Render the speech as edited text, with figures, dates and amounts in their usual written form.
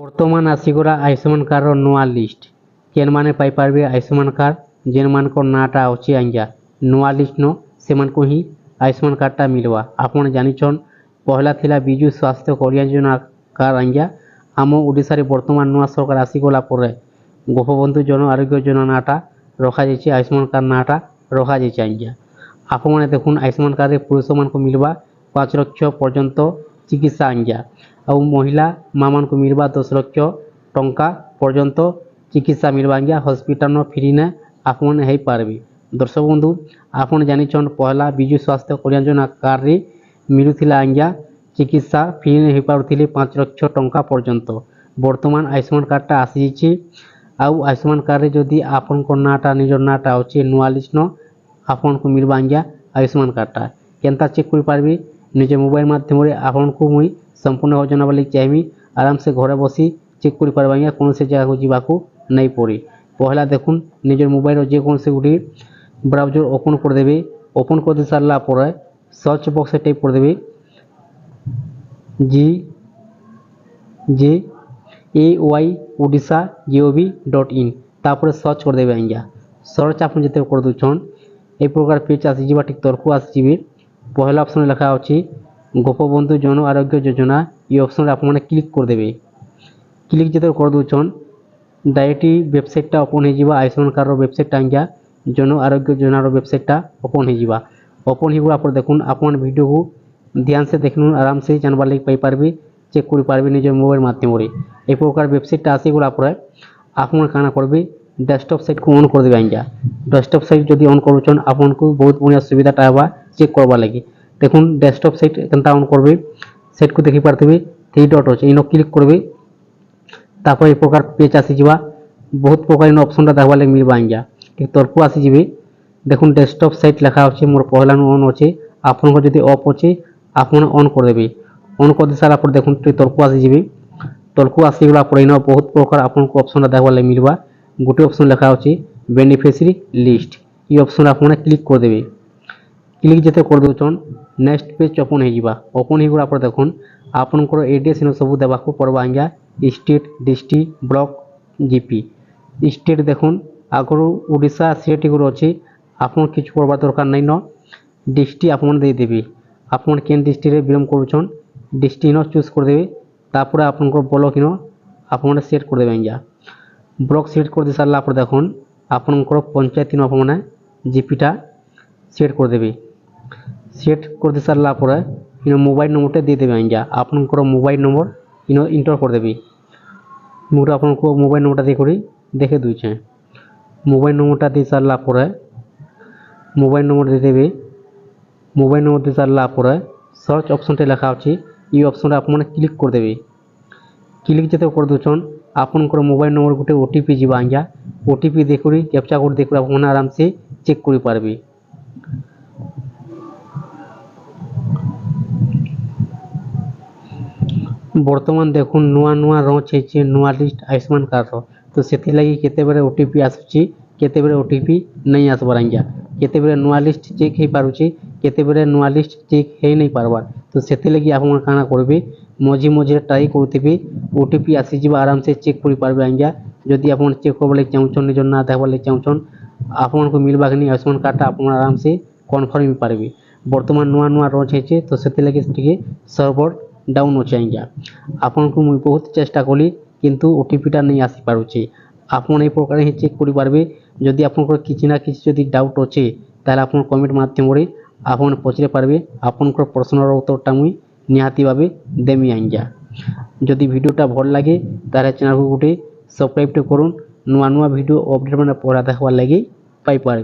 ବର୍ତ୍ତମାନ ଆସିଗଲା ଆୟୁଷ୍ମାନ କାର୍ଡର ନୂଆ ଲିଷ୍ଟ। କେନ୍ମାନେ ପାଇପାରିବେ ଆୟୁଷ୍ମାନ କାର୍ଡ, ଯେନ୍ମାନଙ୍କର ନାଁଟା ଅଛି ଆଜ୍ଞା ନୂଆ ଲିଷ୍ଟ ନ ସେମାନଙ୍କୁ ହିଁ ଆୟୁଷ୍ମାନ କାର୍ଡଟା ମିଲବା। ଆପଣ ଜାଣିଛନ୍ ପହଲା ଥିଲା ବିଜୁ ସ୍ୱାସ୍ଥ୍ୟ କଲ୍ୟାଣ ଯୋଜନା କାର୍ଡ ଆଜ୍ଞା। ଆମ ଓଡ଼ିଶାରେ ବର୍ତ୍ତମାନ ନୂଆ ସରକାର ଆସିଗଲା ପରେ ଗୋପବନ୍ଧୁ ଜନ ଆରୋଗ୍ୟ ଯୋଜନା ନାଁଟା ରଖାଯାଇଛି, ଆୟୁଷ୍ମାନ କାର୍ଡ ନାଁଟା ରଖାଯାଇଛି ଆଜ୍ଞା। ଆପଣମାନେ ଦେଖୁନ୍ ଆୟୁଷ୍ମାନ କାର୍ଡରେ ପୁରୁଷମାନଙ୍କୁ ମିଲବା 5 ଲକ୍ଷ ପର୍ଯ୍ୟନ୍ତ ଚିକିତ୍ସା ଆଜ୍ଞା, ଆଉ ମହିଳା ମାମାନଙ୍କୁ ମିଲବା 10 ଲକ୍ଷ ଟଙ୍କା ପର୍ଯ୍ୟନ୍ତ ଚିକିତ୍ସା ମିଲବା ଆଜ୍ଞା। ହସ୍ପିଟାଲର ଫ୍ରିନେ ଆପଣମାନେ ହେଇପାରିବେ। ଦର୍ଶକ ବନ୍ଧୁ ଆପଣ ଜାଣିଛନ୍ ପହଲା ବିଜୁ ସ୍ୱାସ୍ଥ୍ୟ କଲ୍ୟାଣ ଯୋଜନା କାର୍ଡରେ ମିଳୁଥିଲା ଆଜ୍ଞା ଚିକିତ୍ସା ଫ୍ରିନେ ହେଇପାରୁଥିଲେ 5 ଲକ୍ଷ ଟଙ୍କା ପର୍ଯ୍ୟନ୍ତ। ବର୍ତ୍ତମାନ ଆୟୁଷ୍ମାନ କାର୍ଡଟା ଆସିଯାଇଛି, ଆଉ ଆୟୁଷ୍ମାନ କାର୍ଡରେ ଯଦି ଆପଣଙ୍କ ନାଁଟା ନିଜର ନାଁଟା ଅଛି ନୂଆ ଲିଷ୍ଟ ନ ଆପଣଙ୍କୁ ମିଲବା ଆଜ୍ଞା ଆୟୁଷ୍ମାନ କାର୍ଡଟା। କେନ୍ତା ଚେକ୍ କରିପାରିବେ ନିଜ ମୋବାଇଲ ମାଧ୍ୟମରେ ଆପଣଙ୍କୁ ମୁଇଁ ସମ୍ପୂର୍ଣ୍ଣ ଜଣାବା ଲାଗି ଚାହିଁବି। ଆରାମସେ ଘରେ ବସି ଚେକ୍ କରିପାରିବେ ଆଜ୍ଞା, କୌଣସି ଜାଗାକୁ ଯିବାକୁ ନାଇଁ ପଡ଼େ। ପହଲା ଦେଖୁନ୍ ନିଜର ମୋବାଇଲର ଯେକୌଣସି ଗୋଟେ ବ୍ରାଉଜର ଓପନ୍ କରିଦେବେ। ଓପନ୍ କରି ସାରିଲା ପରେ ସର୍ଚ୍ଚ ବକ୍ସରେ ଟାଇପ୍ କରିଦେବେ GJAY odisha.gov.in, ତାପରେ ସର୍ଚ୍ଚ କରିଦେବେ ଆଜ୍ଞା। ସର୍ଚ୍ଚ ଆପଣ ଯେତେବେଳେ କରିଦେଉଛନ୍ এই প্রকার পেজ আসিଯିবা, ঠিক তরকু আসিଯିবে। পহলা অপশন লেখা ଅଛି গোপবন্ধু জন আরোগ্য যোজনা। এই অপশনে আপনারা ক্লিক করদেবে। ক্লিক যেতেବେଳେ କରିଦେଉଛନ୍ ডাইরেক্টলি ওয়েবসাইটটা ওপন ହେଇଯିବା। ଆୟୁଷ୍ମାନ କାର୍ଡର ওয়েবসাইটটা ଆଜ୍ଞା জন ଆରୋଗ୍ୟ ଯୋଜନାର ওয়েবসাইটଟା ଓପନ ହେଇଯିବା। ଓପନ ହେଇଗଲା ପରେ ଦେଖୁନ୍ ଆପଣ ଭିଡ଼ିଓକୁ ଧ୍ୟାନ ସେ ଦେଖିନୁନ୍, ଆରାମସେ ଜାଣିବାର ଲାଗି ପାଇପାରିବେ, ଚେକ୍ କରିପାରିବେ ନିଜ ମୋବାଇଲ ମାଧ୍ୟମରେ। এই প্রকার ওয়েবসাইটটা আসিগলা ପରେ ଆପଣ କାଣା করবে ডেস্কটপ সাইটକୁ অন କରିଦେବେ ଆଜ୍ଞା। ডেস্কটপ সাইট যদি অন କରୁଛନ୍ ଆପଣଙ୍କୁ ବହୁତ ବଢ଼ିଆ ସୁବିଧାଟା ହେବା ଚେକ୍ করবার ଲାଗି। দেখুন ডেস্কটপ সাইট কেনতা অন করবে সেটକୁ ଦେଖିପାରୁଥିବେ 3 ডট ଅଛି, ইনো ক্লিক করবে। তারপর এই প্রকার পেজ আসিଯିবা। বহুত প্রকার ইনো অপশনটা দেখবার লাগি মিলবা আজ্ঞা। ঠিক তরকু আসিଯିবে। দেখুন ডেস্কটপ সাইট লেখা আছে, মোর পহলানো অন আছে, আপনার যদি অফ আছে আপন অন করদেবে। অন করে সারা পর দেখুন তরকু আসিଯିবে। তলকু আসিগলা পরে ইনো বহুত প্রকার আপনার অপশনটা দেখবার লাগি মিলবা। গোটে অপশন লেখা আছে বেনিফিসিয়ারি লিস্ট। এই অপশন আপনারা ক্লিক করদেবে। ক্লিক যেতে କରିଦେଉଛନ୍ ନେକ୍ସଟ পেজ ଓପନ୍ ହେଇଯିବା। ଓପନ୍ ହେଇଗଲା ପରେ ଦେଖୁନ୍ ଆପଣଙ୍କର ଏଡ୍ରେସ୍ ଇନ ସବୁ ଦେବାକୁ ପଡ଼ବା ଆଜ୍ଞା। State, district, block, GP. State ଦେଖୁନ୍ ଆଗରୁ ଓଡ଼ିଶା ଷ୍ଟେଟ୍ ଏଗୁলো ଅଛି, ଆପଣ কিছু করবার দরকার নাই ন। ডিস্ট্রিক্ট আপনারা ଦେଇଦେବେ। ଆପଣ କେନ୍ ডিস্ট্রিক্টରେ বিলং କରୁଛନ୍ ডিস্ট্রিক্ট ইন চুজ କରିଦେବେ। তারপরে আপনার ব্লক ইন আপনারা সেট କରିଦେବେ ଆଜ୍ଞା। ব্লক সেট করে সারলা পরে দেখুন আপনার পঞ্চায়েত ইন আপনারা জিপিটা সেট କରିଦେବେ। সেট করে সারলা পরে ইনো মোবাইল নম্বরটা দিয়ে দেবে আজ্ঞা। আপনার মোবাইল নম্বর ইনো ইন্টার করদেবে। মুটা আপনার মোবাইল নম্বরটা দিয়ে করে দেখে দিয়েছে। মোবাইল নম্বরটা দিয়ে সারলা পরে মোবাইল নম্বর দিয়ে দেবে। মোবাইল নম্বর দিয়ে সারলা পরে সর্চ অপশনটা লেখা আছে, এই অপশনটা আপনারা ক্লিক করদেবে। ক্লিক যেতে କରିଦେଉଛନ୍ ଆପଣଙ୍କର ମୋବାଇଲ ନମ୍ବର ଗୋଟେ ଓଟିପି ଯିବା ଆଜ୍ଞା। ଓଟିପି ଦେଇକରି କ୍ୟାପଚା କୋଡ଼ ଦେଇକରି ଆପଣ ଆରାମସେ ଚେକ୍ କରିପାରିବେ। ବର୍ତ୍ତମାନ ଦେଖୁନ୍ ନୂଆ ନୂଆ ଲଞ୍ଚ ହେଇଛି ନୂଆ ଲିଷ୍ଟ ଆୟୁଷ୍ମାନ କାର୍ଡର। ତ ସେଥିଲାଗି କେତେବେଳେ ଓଟିପି ଆସୁଛି, କେତେବେଳେ ଓଟିପି ନାଇଁ ଆସିବାର ଆଜ୍ଞା। କେତେବେଳେ ନୂଆ ଲିଷ୍ଟ ଚେକ୍ ହେଇପାରୁଛି, କେତେବେଳେ ନୂଆ ଲିଷ୍ଟ ଚେକ୍ ହେଇ ନାଇଁ ପାରବାର। ତ ସେଥିଲାଗି ଆପଣ କାଣା କରିବେ ମଝି ମଝିରେ ଟ୍ରାଏ କରୁଥିବେ, ଓଟିପି ଆସିଯିବା ଆରାମସେ ଚେକ୍ କରିପାରିବେ ଆଜ୍ଞା। ଯଦି ଆପଣ ଚେକ୍ କରିବା ଲାଗି ଚାହୁଁଛନ୍, ନିଜର ନାଁ ଦେବାର ଲାଗି ଚାହୁଁଛନ୍, ଆପଣଙ୍କୁ ମିଲବା କି ଆୟୁଷ୍ମାନ କାର୍ଡଟା ଆପଣ ଆରାମସେ କନଫର୍ମ ହେଇପାରିବେ। ବର୍ତ୍ତମାନ ନୂଆ ନୂଆ ଲଞ୍ଚ ହେଇছে, ତ ସେଥିଲାଗି ଟିକେ ସର୍ଭର ডাউন ଅଛି ଆଜ୍ଞା। ଆପଣଙ୍କୁ ମୁଇଁ ବହୁତ ଚେଷ୍ଟା କଲି କିନ୍ତୁ ଓଟିପିଟା ନେଇ ଆସିପାରୁଛି। ଆପଣ এই প্রকারে ହିଁ চেক କରିପାରିବେ। যদি আপনার কিছু না কিছু যদি ডাউট আছে তাহলে আপনার কমেন্ট মাধ্যমে আপন পচারি পারবে। আপনার প্রশ্নর উত্তরটা মুই নিহাতি ভাবে দেমি আজ্ঞা। যদি ভিডিওটা ভাল লাগে তাহলে চ্যানেলকে গোটে সবসক্রাইবটা করুন। নূয়া নূয়া ভিডিও অপডেট মানে পড়া দেখবার লাগি পাইপারবে।